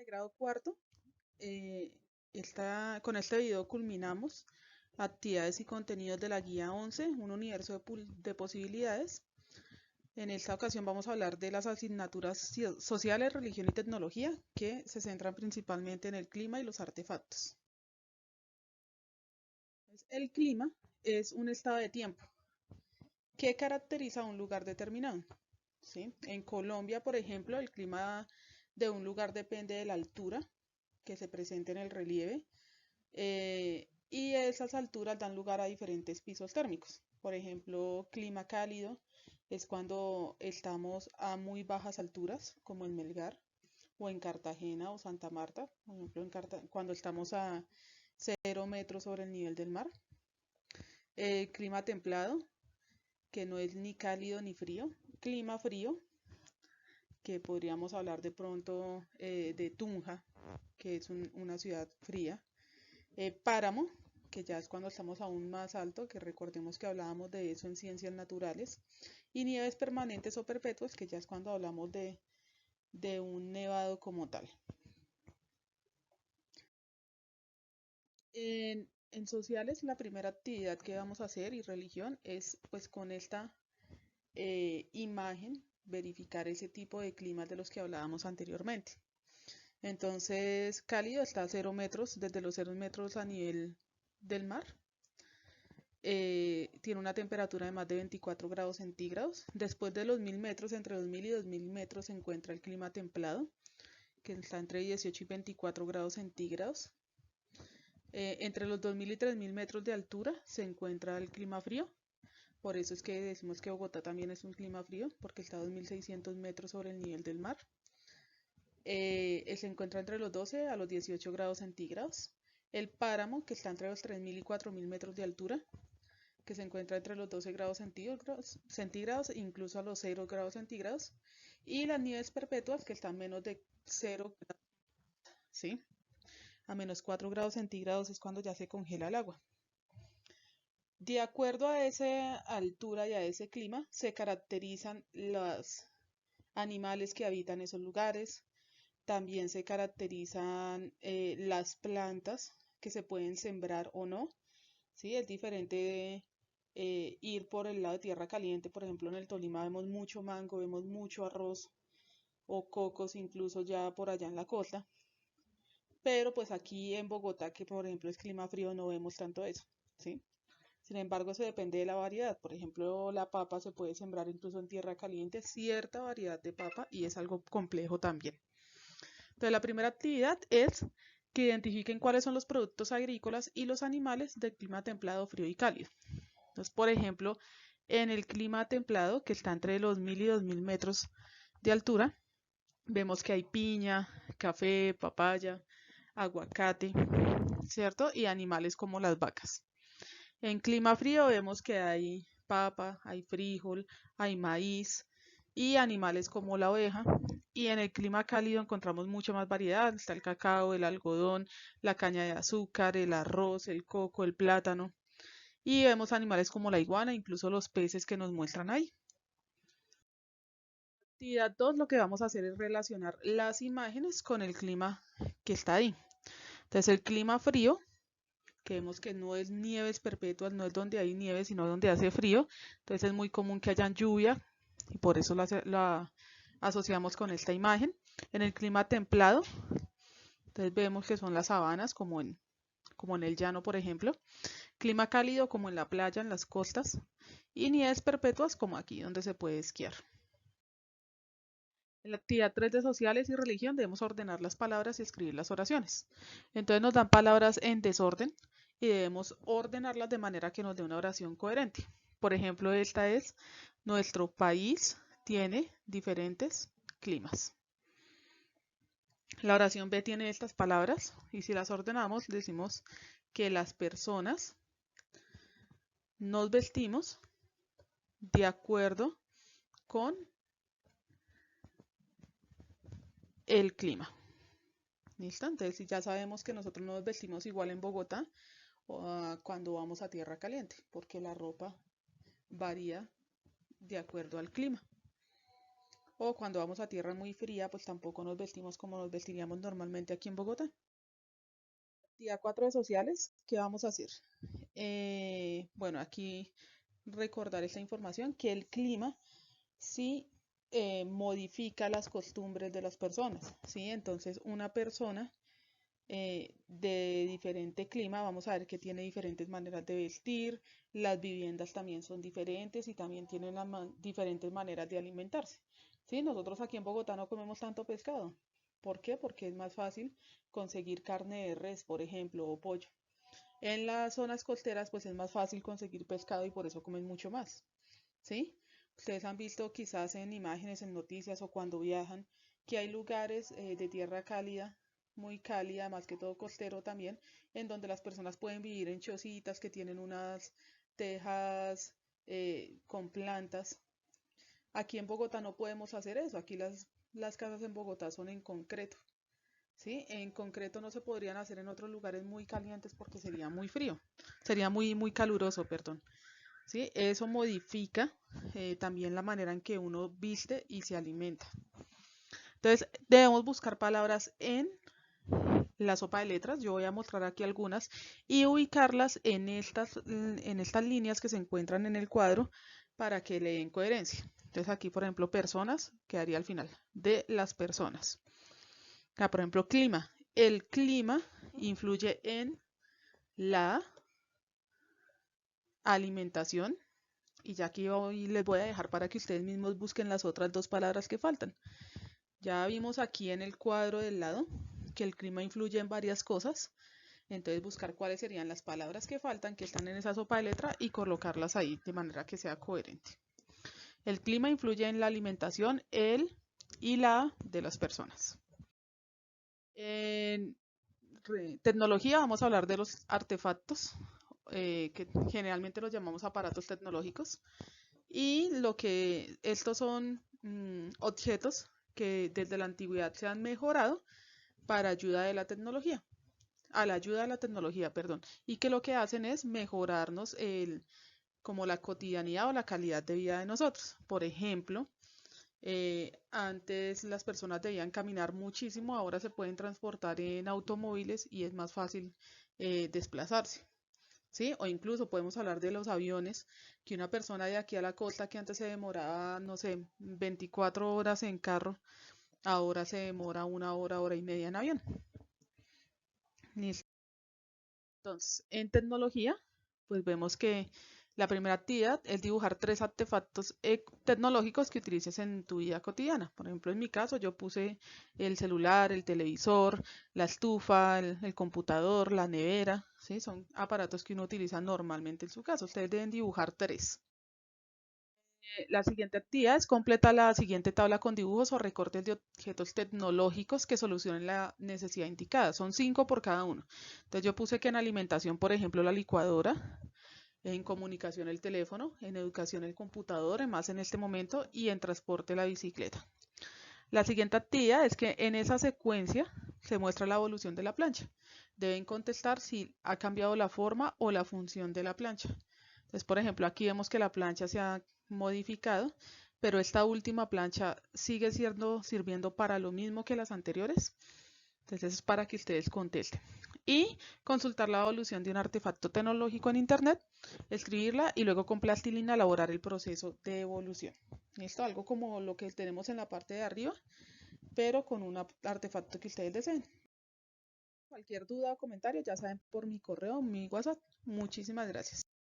grado cuarto. Con este video culminamos actividades y contenidos de la guía 11, un universo de posibilidades. En esta ocasión vamos a hablar de las asignaturas sociales, religión y tecnología, que se centran principalmente en el clima y los artefactos. El clima es un estado de tiempo que caracteriza un lugar determinado. ¿Sí? En Colombia, por ejemplo, el clima de un lugar depende de la altura que se presenta en el relieve, y esas alturas dan lugar a diferentes pisos térmicos. Por ejemplo, clima cálido es cuando estamos a muy bajas alturas, como en Melgar, o en Cartagena o Santa Marta, por ejemplo, cuando estamos a 0 metros sobre el nivel del mar. Clima templado, que no es ni cálido ni frío. Clima frío, que podríamos hablar de pronto de Tunja, que es una ciudad fría. Páramo, que ya es cuando estamos aún más alto, que recordemos que hablábamos de eso en ciencias naturales. Y nieves permanentes o perpetuas, que ya es cuando hablamos de un nevado como tal. En sociales, la primera actividad que vamos a hacer, y religión, es pues con esta imagen verificar ese tipo de climas de los que hablábamos anteriormente. Entonces, cálido está a 0 metros, desde los 0 metros a nivel del mar. Tiene una temperatura de más de 24 grados centígrados. Después de los 1000 metros, entre 2000 y 2000 metros, se encuentra el clima templado, que está entre 18 y 24 grados centígrados. Entre los 2000 y 3000 metros de altura se encuentra el clima frío. Por eso es que decimos que Bogotá también es un clima frío, porque está a 2600 metros sobre el nivel del mar. Se encuentra entre los 12 a los 18 grados centígrados. El páramo, que está entre los 3000 y 4000 metros de altura, que se encuentra entre los 12 grados centígrados, incluso a los 0 grados centígrados. Y las nieves perpetuas, que están menos de 0 grados, ¿sí? A menos 4 grados centígrados es cuando ya se congela el agua. De acuerdo a esa altura y a ese clima, se caracterizan los animales que habitan esos lugares. También se caracterizan las plantas que se pueden sembrar o no. ¿Sí? Es diferente ir por el lado de tierra caliente. Por ejemplo, en el Tolima vemos mucho mango, vemos mucho arroz o cocos, incluso ya por allá en la costa. Pero pues aquí en Bogotá, que por ejemplo es clima frío, no vemos tanto eso. ¿Sí? Sin embargo, eso depende de la variedad. Por ejemplo, la papa se puede sembrar incluso en tierra caliente, cierta variedad de papa, y es algo complejo también. Entonces, la primera actividad es que identifiquen cuáles son los productos agrícolas y los animales del clima templado, frío y cálido. Entonces, por ejemplo, en el clima templado, que está entre los 1000 y 2000 metros de altura, vemos que hay piña, café, papaya, aguacate, ¿cierto? Y animales como las vacas. En clima frío vemos que hay papa, hay frijol, hay maíz y animales como la oveja. Y en el clima cálido encontramos mucha más variedad. Está el cacao, el algodón, la caña de azúcar, el arroz, el coco, el plátano. Y vemos animales como la iguana, incluso los peces que nos muestran ahí. Actividad 2, lo que vamos a hacer es relacionar las imágenes con el clima que está ahí. Entonces el clima frío, que vemos que no es nieves perpetuas, no es donde hay nieve, sino donde hace frío. Entonces es muy común que haya lluvia y por eso la asociamos con esta imagen. En el clima templado, entonces vemos que son las sabanas, como en el llano, por ejemplo. Clima cálido, como en la playa, en las costas. Y nieves perpetuas, como aquí, donde se puede esquiar. En la actividad 3 de sociales y religión debemos ordenar las palabras y escribir las oraciones. Entonces nos dan palabras en desorden y debemos ordenarlas de manera que nos dé una oración coherente. Por ejemplo, esta es: nuestro país tiene diferentes climas. La oración B tiene estas palabras y si las ordenamos decimos que las personas nos vestimos de acuerdo con el clima. ¿Listo? Entonces ya sabemos que nosotros nos vestimos igual en Bogotá o cuando vamos a tierra caliente, porque la ropa varía de acuerdo al clima. o cuando vamos a tierra muy fría, pues tampoco nos vestimos como nos vestiríamos normalmente aquí en Bogotá. Día 4 de sociales, ¿qué vamos a hacer? Bueno, aquí recordar esta información, que el clima sí modifica las costumbres de las personas, ¿sí? Entonces, una persona de diferente clima, vamos a ver que tiene diferentes maneras de vestir, las viviendas también son diferentes y también tienen diferentes maneras de alimentarse. ¿Sí? Nosotros aquí en Bogotá no comemos tanto pescado. ¿Por qué? Porque es más fácil conseguir carne de res, por ejemplo, o pollo. En las zonas costeras, pues es más fácil conseguir pescado y por eso comen mucho más. ¿Sí? Ustedes han visto quizás en imágenes, en noticias o cuando viajan, que hay lugares de tierra cálida, muy cálida, más que todo costero también, en donde las personas pueden vivir en chocitas que tienen unas tejas con plantas. Aquí en Bogotá no podemos hacer eso, aquí las casas en Bogotá son en concreto. ¿Sí? En concreto no se podrían hacer en otros lugares muy calientes porque sería muy frío, sería muy caluroso, perdón. ¿Sí? Eso modifica también la manera en que uno viste y se alimenta. Entonces, debemos buscar palabras en la sopa de letras. Yo voy a mostrar aquí algunas y ubicarlas en estas líneas que se encuentran en el cuadro para que le den coherencia. Entonces, aquí, por ejemplo, personas, quedaría al final, de las personas. Acá, por ejemplo, clima. El clima influye en la alimentación. Y ya aquí hoy les voy a dejar para que ustedes mismos busquen las otras dos palabras que faltan. Ya vimos aquí en el cuadro del lado que el clima influye en varias cosas. Entonces buscar cuáles serían las palabras que faltan, que están en esa sopa de letra y colocarlas ahí de manera que sea coherente. El clima influye en la alimentación, el y la de las personas. En tecnología vamos a hablar de los artefactos, que generalmente los llamamos aparatos tecnológicos. Y lo que estos son objetos que desde la antigüedad se han mejorado para ayuda de la tecnología, a la ayuda de la tecnología, perdón, y que lo que hacen es mejorarnos como la cotidianidad o la calidad de vida de nosotros. Por ejemplo, antes las personas debían caminar muchísimo, ahora se pueden transportar en automóviles y es más fácil desplazarse. ¿Sí? O incluso podemos hablar de los aviones, que una persona de aquí a la costa que antes se demoraba, no sé, 24 horas en carro, ahora se demora una hora, hora y media en avión. Listo. Entonces, en tecnología, pues vemos que la primera actividad es dibujar 3 artefactos tecnológicos que utilices en tu vida cotidiana. Por ejemplo, en mi caso yo puse el celular, el televisor, la estufa, el computador, la nevera, ¿sí? Son aparatos que uno utiliza normalmente en su casa. Ustedes deben dibujar 3. La siguiente actividad es completa la siguiente tabla con dibujos o recortes de objetos tecnológicos que solucionen la necesidad indicada. Son 5 por cada uno. Entonces yo puse que en alimentación, por ejemplo, la licuadora, en comunicación el teléfono, en educación el computador, más en este momento, y en transporte la bicicleta. La siguiente actividad es que en esa secuencia se muestra la evolución de la plancha. Deben contestar si ha cambiado la forma o la función de la plancha. Entonces, por ejemplo, aquí vemos que la plancha se ha modificado, pero esta última plancha sigue sirviendo para lo mismo que las anteriores. Entonces, es para que ustedes contesten. Y consultar la evolución de un artefacto tecnológico en Internet, escribirla y luego con plastilina elaborar el proceso de evolución. Esto algo como lo que tenemos en la parte de arriba, pero con un artefacto que ustedes deseen. Cualquier duda o comentario, ya saben, por mi correo, mi WhatsApp. Muchísimas gracias.